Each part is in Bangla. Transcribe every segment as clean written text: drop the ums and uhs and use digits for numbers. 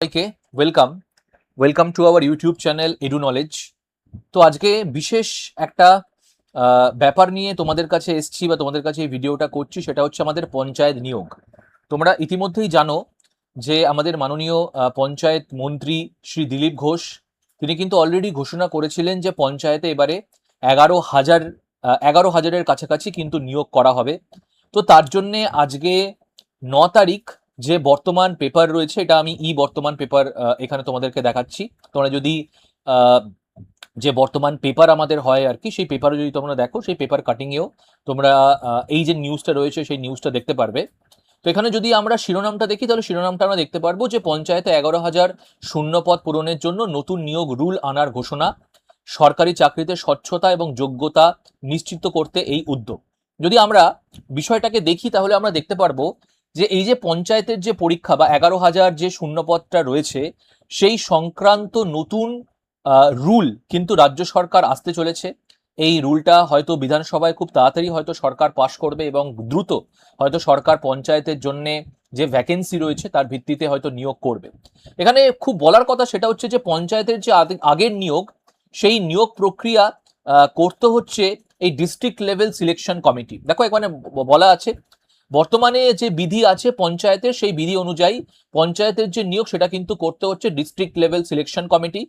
সবাইকে welcome welcome to our YouTube channel edu knowledge. তো আজকে বিশেষ একটা ব্যাপার নিয়ে তোমাদের কাছে এসছি বা তোমাদের কাছে এই ভিডিওটা করছি, সেটা হচ্ছে আমাদের পঞ্চায়েত নিয়োগ। তোমরা ইতিমধ্যেই জানো যে আমাদের মাননীয় পঞ্চায়েত মন্ত্রী শ্রী দিলীপ ঘোষ তিনি কিন্তু অলরেডি ঘোষণা করেছিলেন যে পঞ্চায়েতে এবারে 11,000-এর কাছাকাছি কিন্তু নিয়োগ করা হবে। তো তার জন্যে আজকে 9 তারিখ যে বর্তমান পেপার রয়েছে, এটা আমি বর্তমান পেপার এখানে তোমাদেরকে দেখাচ্ছি। তোমরা যদি যে বর্তমান পেপার আমাদের হয় আর কি, সেই পেপারে যদি তোমরা দেখো, সেই পেপার কাটিংয়েও তোমরা এই যে নিউজটা রয়েছে সেই নিউজটা দেখতে পারবে। তো এখানে যদি আমরা শিরোনামটা দেখি, তাহলে শিরোনামটা আমরা দেখতে পারবো যে পঞ্চায়েতে 11,000 শূন্যপদ পূরণের জন্য নতুন নিয়োগ রুল আনার ঘোষণা, সরকারি চাকরিতে স্বচ্ছতা এবং যোগ্যতা নিশ্চিত করতে এই উদ্যোগ। যদি আমরা বিষয়টাকে দেখি, তাহলে আমরা দেখতে পারবো যে এই যে পঞ্চায়েতের যে পরীক্ষা বা 11,000 যে শূন্যপদটা রয়েছে, সেই সংক্রান্ত নতুন রুল কিন্তু রাজ্য সরকার আসতে চলেছে। এই রুলটা হয়তো বিধানসভায় খুব তাড়াতাড়ি হয়তো সরকার পাশ করবে এবং দ্রুত হয়তো সরকার পঞ্চায়েতের জন্য যে ভ্যাকেন্সি রয়েছে তার ভিত্তিতে হয়তো নিয়োগ করবে। এখানে খুব বলার কথা সেটা হচ্ছে যে পঞ্চায়েতের যে আগের নিয়োগ, সেই নিয়োগ প্রক্রিয়া করতে হচ্ছে এই ডিস্ট্রিক্ট লেভেল সিলেকশন কমিটি। দেখো এখানে বলা আছে বর্তমানে যে বিধি আছে পঞ্চায়েতের, সেই বিধি অনুযায়ী পঞ্চায়েতের যে নিয়োগ সেটা কিন্তু করতে হচ্ছে ডিস্ট্রিক্ট লেভেল সিলেকশন কমিটি।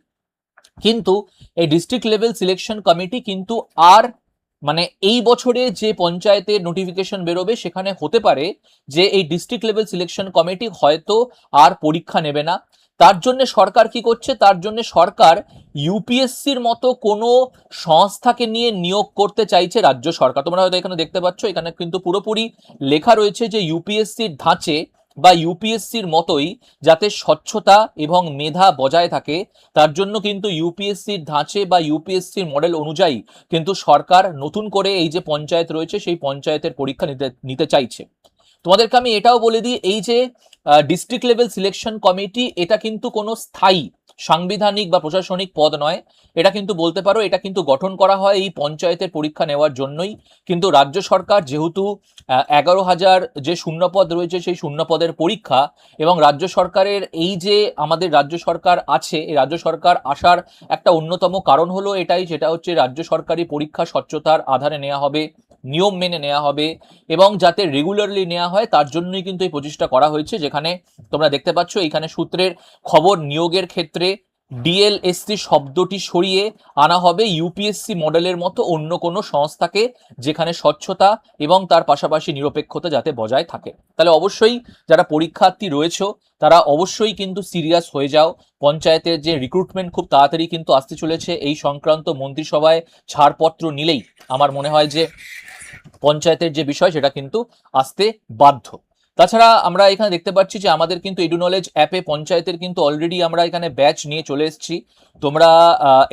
কিন্তু এই ডিস্ট্রিক্ট লেভেল সিলেকশন কমিটি কিন্তু আর মানে এই বছরে যে পঞ্চায়েতের নোটিফিকেশন বেরোবে, সেখানে হতে পারে যে এই ডিস্ট্রিক্ট লেভেল সিলেকশন কমিটি হয়তো আর পরীক্ষা নেবে না। তার জন্য সরকার কি করছে? তার জন্য সরকার ইউপিএসসির মতো কোনো সংস্থাকে নিয়ে নিয়োগ করতে চাইছে রাজ্য সরকার। তোমরা হয়তো এখানে দেখতে পাচ্ছ, এখানে কিন্তু পুরোপুরি লেখা রয়েছে যে ইউপিএসসির ধাঁচে বা ইউপিএসসির মতোই যাতে স্বচ্ছতা এবং মেধা বজায় থাকে, তার জন্য কিন্তু ইউপিএসসির ধাঁচে বা ইউপিএসসির মডেল অনুযায়ী কিন্তু সরকার নতুন করে এই যে পঞ্চায়েত রয়েছে সেই পঞ্চায়েতের পরীক্ষা নিতে চাইছে। তোমাদেরকে আমি এটাও বলে দিই, এই যে ডিস্ট্রিক্ট লেভেল সিলেকশন কমিটি, এটা কিন্তু কোনো স্থায়ী সাংবিধানিক বা প্রশাসনিক পদ নয়। এটা কিন্তু বলতে পারো এটা কিন্তু গঠন করা হয় এই পঞ্চায়েতের পরীক্ষা নেওয়ার জন্যই। কিন্তু রাজ্য সরকার যেহেতু 11,000 যে শূন্যপদ রয়েছে সেই শূন্যপদের পরীক্ষা, এবং রাজ্য সরকারের এই যে আমাদের রাজ্য সরকার আছে, এই রাজ্য সরকার আসার একটা অন্যতম কারণ হলো এটাই, যেটা হচ্ছে রাজ্য সরকারি পরীক্ষা স্বচ্ছতার আধারে নেওয়া হবে, নিয়ম মেনে নেওয়া হবে এবং যাতে রেগুলারলি নেওয়া হয়, তার জন্যই কিন্তু এই প্রচেষ্টা করা হয়েছে। যেখানে তোমরা দেখতে পাচ্ছ এইখানে সূত্রের খবর, নিয়োগের ক্ষেত্রে ডিএলএসসি শব্দটি সরিয়ে আনা হবে ইউপিএসসি মডেলের মতো অন্য কোনো সংস্থাকে, যেখানে স্বচ্ছতা এবং তার পাশাপাশি নিরপেক্ষতা যাতে বজায় থাকে। তাহলে অবশ্যই যারা পরীক্ষার্থী রয়েছে তারা অবশ্যই কিন্তু সিরিয়াস হয়ে যাও। পঞ্চায়েতের যে রিক্রুটমেন্ট খুব তাড়াতাড়ি কিন্তু আসতে চলেছে। এই সংক্রান্ত মন্ত্রিসভায় ছাড়পত্র নিলেই আমার মনে হয় যে পঞ্চায়েতের যে বিষয় সেটা কিন্তু আসতে বাধ্য। তাছাড়া আমরা এখানে দেখতে পাচ্ছি যে আমাদের কিন্তু এডু নলেজ অ্যাপে পঞ্চায়েতের কিন্তু অলরেডি আমরা এখানে ব্যাচ নিয়ে চলে এসেছি। তোমরা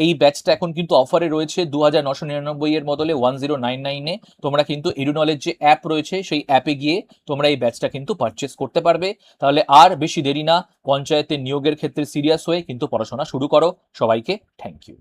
এই ব্যাচটা এখন কিন্তু অফারে রয়েছে 2,999 এর বদলে 1099-এ। তোমরা কিন্তু এডু নলেজ যে অ্যাপ রয়েছে সেই অ্যাপে গিয়ে তোমরা এই ব্যাচটা কিন্তু পারচেস করতে পারবে। তাহলে আর বেশি দেরি না, পঞ্চায়েতের নিয়োগের ক্ষেত্রে সিরিয়াস হয়ে কিন্তু পড়াশোনা শুরু করো। সবাইকে থ্যাংক ইউ।